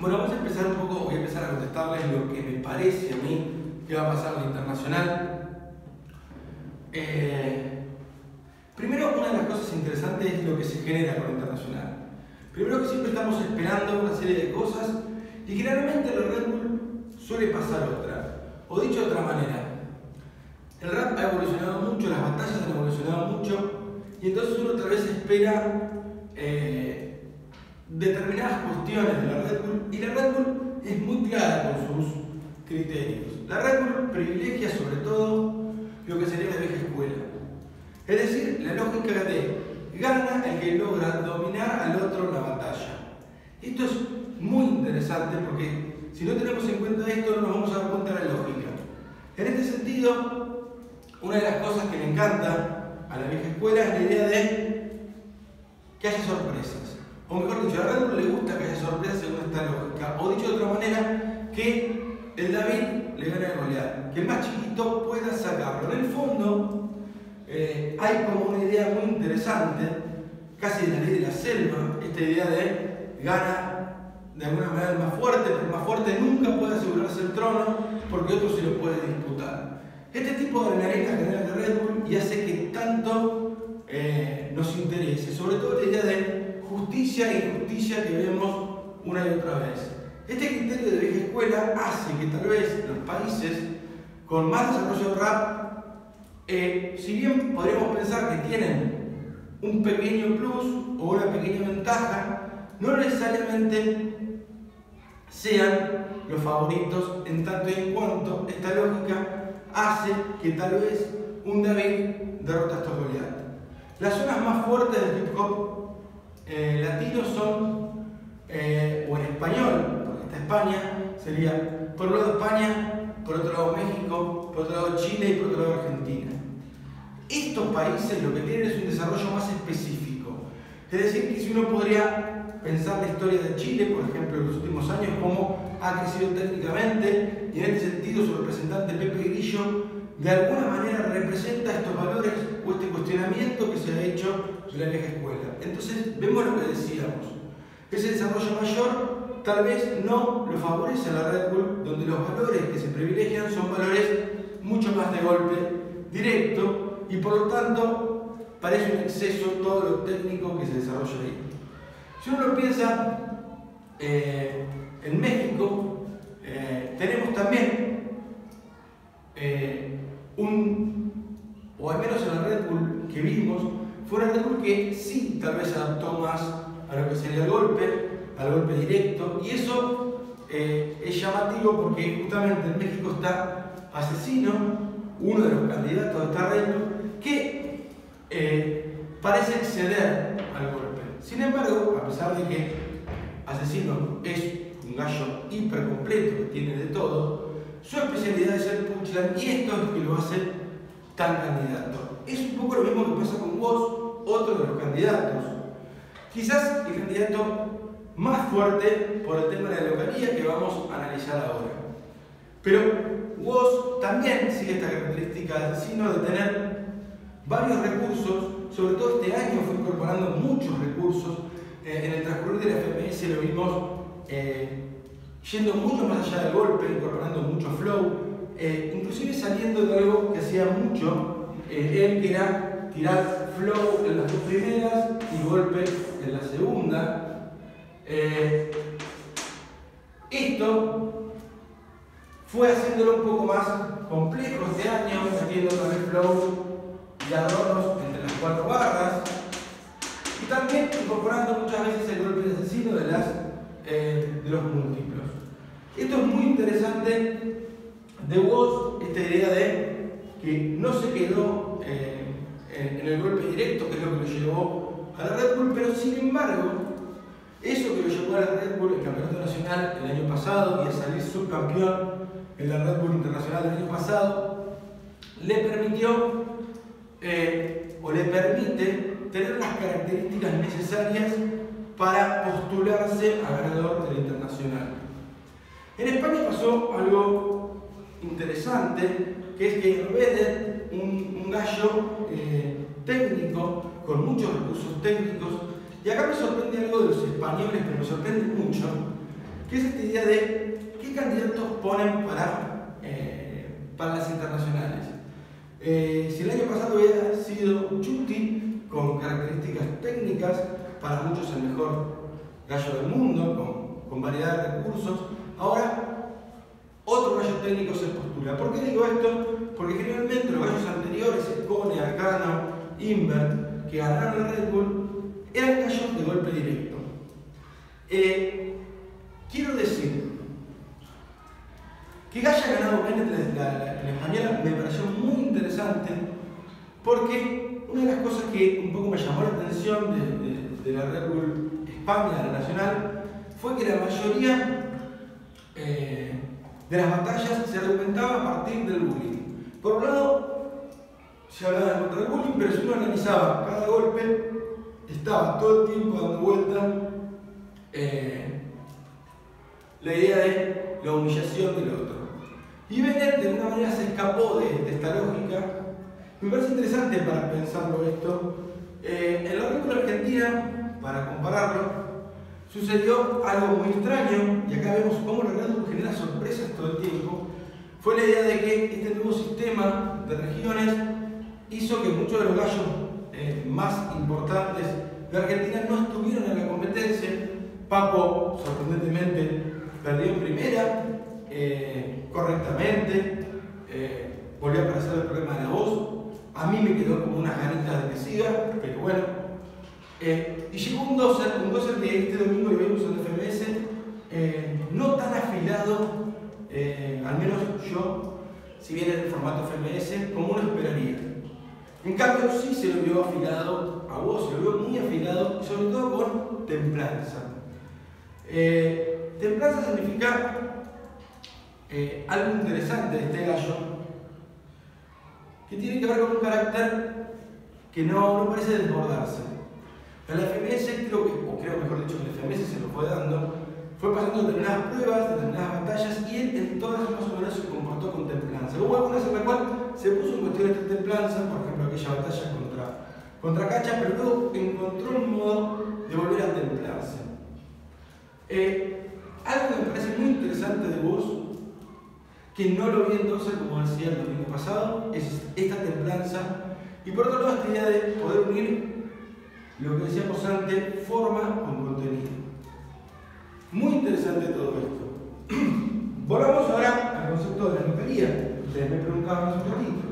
Bueno, vamos a empezar un poco, voy a empezar a contestarles lo que me parece a mí que va a pasar en lo internacional. Primero, una de las cosas interesantes es lo que se genera con lo internacional. Primero que siempre estamos esperando una serie de cosas y generalmente en el Red Bull suele pasar otra. O dicho de otra manera, el rap ha evolucionado mucho, las batallas han evolucionado mucho y entonces uno otra vez espera determinadas cuestiones de la Red Bull y la Red Bull es muy clara con sus criterios. La Red Bull privilegia sobre todo lo que sería la vieja escuela. Es decir, la lógica de gana el que logra dominar al otro en la batalla. Esto es muy interesante porque si no tenemos en cuenta esto no nos vamos a dar cuenta de la lógica. En este sentido, una de las cosas que le encanta a la vieja escuela es la idea de que haya sorpresas. O mejor dicho, a Red Bull le gusta que haya sorpresas según esta lógica. O dicho de otra manera, que el David le gane a Goliat, que el más chiquito pueda sacarlo. En el fondo, hay como una idea muy interesante, casi de la ley de la selva, esta idea de gana de alguna manera el más fuerte, pero el más fuerte nunca puede asegurarse el trono porque otro se lo puede disputar. Este tipo de adrenalina genera el Red Bull y hace que tanto nos interese, sobre todo la idea de justicia e injusticia que vemos una y otra vez. Este criterio de vieja escuela hace que tal vez los países con más desarrollo de rap, si bien podríamos pensar que tienen un pequeño plus o una pequeña ventaja, no necesariamente sean los favoritos en tanto y en cuanto esta lógica hace que tal vez un David derrote a estos Goliat. Las zonas más fuertes del hip hop latino son, o en español, porque está España, sería por un lado España, por otro lado México, por otro lado Chile y por otro lado Argentina. Estos países lo que tienen es un desarrollo más específico. Es decir, que si uno podría pensar la historia de Chile, por ejemplo, en los últimos años, cómo ha crecido técnicamente, y en este sentido su representante Pepe Grillo, de alguna manera representa estos valores o este cuestionamiento que se ha hecho de la vieja escuela. Entonces, vemos lo que decíamos. Ese desarrollo mayor tal vez no lo favorece a la Red Bull, donde los valores que se privilegian son valores mucho más de golpe directo, y por lo tanto parece un exceso todo lo técnico que se desarrolla ahí. Si uno lo piensa, en México tenemos también o al menos en la Red Bull que vimos, fue una Red Bull que sí tal vez adaptó más a lo que sería el golpe, al golpe directo, y eso es llamativo porque justamente en México está Asesino, uno de los candidatos de esta Red Bull, que parece exceder al golpe. Sin embargo, a pesar de que Asesino es un gallo hiper completo, que tiene de todo, su especialidad es el punchline y esto es lo que lo hace tan candidato. Es un poco lo mismo que pasa con Woz, otro de los candidatos. Quizás el candidato más fuerte por el tema de la localía que vamos a analizar ahora. Pero Woz también sigue esta característica de Asesino de tener varios recursos, sobre todo este año fue incorporando muchos recursos. En el transcurrir de la FMS lo vimos yendo mucho más allá del golpe, incorporando mucho flow, inclusive saliendo de algo que hacía mucho él, que era tirar flow en las dos primeras y golpe en la segunda. Esto fue haciéndolo un poco más complejo este año, metiendo también flow y adornos entre las cuatro barras y también incorporando muchas veces el golpe de Asesino de los múltiplos. Esto es muy interesante de Woz, esta idea de que no se quedó en el golpe directo, que es lo que lo llevó a la Red Bull, pero sin embargo, eso que lo llevó a la Red Bull, el campeonato nacional el año pasado y a salir subcampeón en la Red Bull internacional del año pasado, le permitió o le permite tener las características necesarias para postularse a ganador del internacional. En España pasó algo interesante, que es que Vedder, un gallo técnico, con muchos recursos técnicos, y acá me sorprende algo de los españoles, pero me sorprende mucho, que es esta idea de qué candidatos ponen para las internacionales. Si el año pasado había sido Chuti, con características técnicas, para muchos el mejor gallo del mundo, con variedad de recursos, ahora otro gallo técnico se postula. ¿Por qué digo esto? Porque generalmente los gallos anteriores, Scone, Arcano, Invert, que ganaron el Red Bull, eran gallos de golpe directo. Quiero decir que haya ganado Bennett la española me pareció muy interesante, porque una de las cosas que un poco me llamó la atención de la Red Bull España, la nacional, fue que la mayoría de las batallas se argumentaba a partir del bullying. Por un lado, se hablaba contra el bullying, pero si uno analizaba cada golpe, estaba todo el tiempo dando vuelta la idea de la humillación del otro. Y Bennett de alguna manera se escapó de esta lógica. Me parece interesante para pensarlo esto. En la Red Bull Argentina, para compararlo, sucedió algo muy extraño, y acá vemos cómo la Red Bull genera sorpresas todo el tiempo. Fue la idea de que este nuevo sistema de regiones hizo que muchos de los gallos más importantes de Argentina no estuvieron en la competencia. Papo, sorprendentemente, perdió en primera, correctamente, volvió a aparecer el problema de la voz. A mí me quedó como unas ganitas de que siga, pero bueno. Y llegó un doser que este domingo lo vimos en el FMS, no tan afilado, al menos yo, si bien en el formato FMS, como uno esperaría. En cambio, sí se lo vio afilado a vos, se lo vio muy afilado, y sobre todo con templanza. Templanza significa algo interesante de este gallo, que tiene que ver con un carácter que no parece desbordarse. En la FMS, creo mejor dicho que el FMS se lo fue dando, fue pasando determinadas pruebas, determinadas batallas, y él en todas más o menos se comportó con templanza. Hubo algunas en las cuales se puso en cuestión de templanza, por ejemplo aquella batalla contra Cacha, pero luego encontró un modo de volver a templarse. Algo que me parece muy interesante de vos, que no lo vi entonces, como decía el domingo pasado, es esta templanza, y por otro lado esta idea de poder unir lo que decíamos antes, forma con contenido. Muy interesante todo esto. Volvamos ahora al concepto de la localía. Ustedes me preguntaban hace un ratito.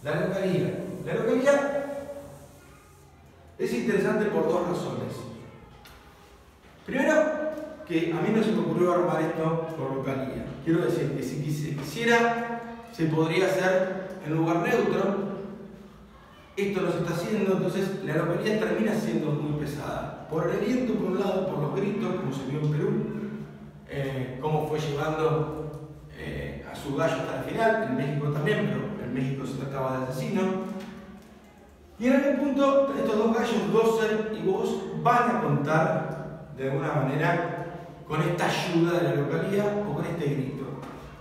La localía. La localía es interesante por dos razones. Primero, que a mí no se me ocurrió armar esto por localía. Quiero decir que si quisiera, se podría hacer en lugar neutro. Esto no se está haciendo, entonces la localidad termina siendo muy pesada. Por el viento, por un lado, por los gritos, como se vio en Perú, cómo fue llevando a su gallo hasta el final, en México también, pero en México se trataba de asesino. Y en algún punto, estos dos gallos, Doser y vos, van a contar de alguna manera con esta ayuda de la localidad o con este grito.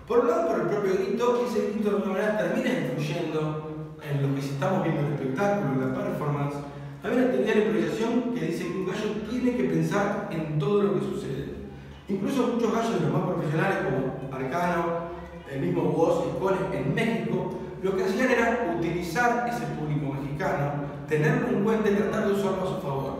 Por un lado, por el propio grito, ese grito de alguna manera termina influyendo en lo que estamos viendo en el espectáculo, en la performance. Hay una teoría de improvisación que dice que un gallo tiene que pensar en todo lo que sucede. Incluso muchos gallos de los más profesionales, como Arcano, el mismo Woz y Scone en México, lo que hacían era utilizar ese público mexicano, tenerlo en cuenta y tratar de usarlo a su favor.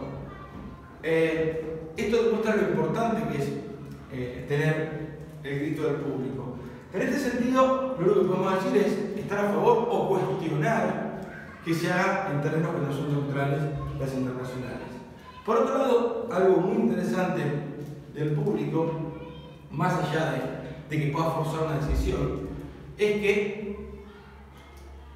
Esto demuestra lo importante que es tener el grito del público. En este sentido, lo único que podemos decir es estar a favor o cuestionar que se haga en terrenos que no son neutrales las internacionales. Por otro lado, algo muy interesante del público, más allá de que pueda forzar una decisión, es que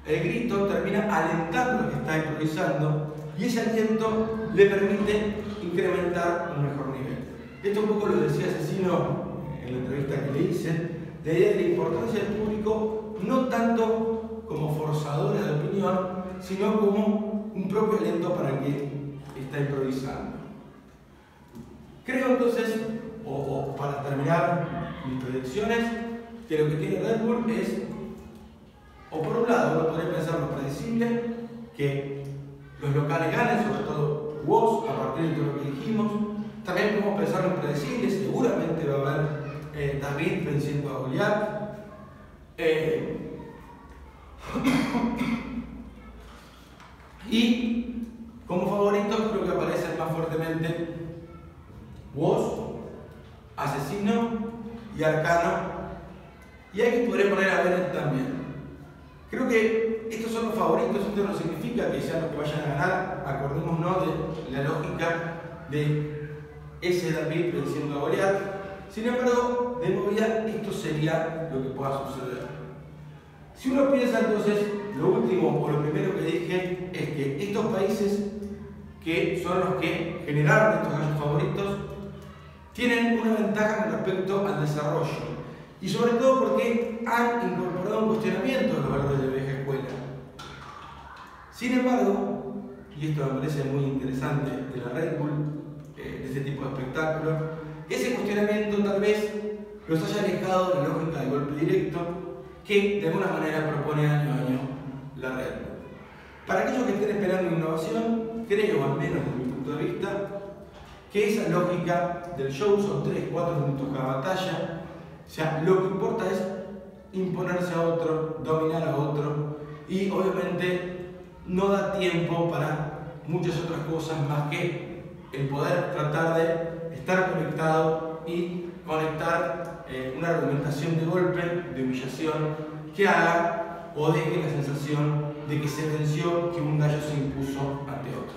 el grito termina alentando lo que está improvisando y ese aliento le permite incrementar un mejor nivel. Esto un poco lo decía Asesino en la entrevista que le hice, la idea de la importancia del público no tanto como forzadora de opinión, sino como un propio aliento para el que está improvisando. Creo entonces, o para terminar mis predicciones, que lo que tiene Red Bull es, o por un lado, uno podría pensar lo predecible, que los locales ganen, sobre todo Woz, a partir de todo lo que dijimos, También podemos pensar en predecible, seguramente va a haber David venciendo a Goliat. Y como favoritos creo que aparecen más fuertemente Woz, Asesino y Arcano. Y aquí podré poner a Bennett también. Creo que estos son los favoritos, esto no significa que sean los que vayan a ganar. Acordémonos de la lógica de ese David venciendo a Goliat. Sin embargo, de movida, esto sería lo que pueda suceder. Si uno piensa entonces, lo último o lo primero que dije es que estos países que son los que generaron estos gallos favoritos tienen una ventaja con respecto al desarrollo y sobre todo porque han incorporado un cuestionamiento de los valores de la vieja escuela. Sin embargo, y esto me parece muy interesante de la Red Bull, de este tipo de espectáculo, ese cuestionamiento tal vez los haya alejado de la lógica del golpe directo que de alguna manera propone año a año la Red Bull. Para aquellos que estén esperando innovación, creo, al menos desde mi punto de vista, que esa lógica del show son 3-4 minutos cada batalla. O sea, lo que importa es imponerse a otro, dominar a otro, y obviamente no da tiempo para muchas otras cosas más que el poder tratar de estar conectado y conectar una argumentación de golpe, de humillación, que haga o deje la sensación de que se venció, que un gallo se impuso ante otro.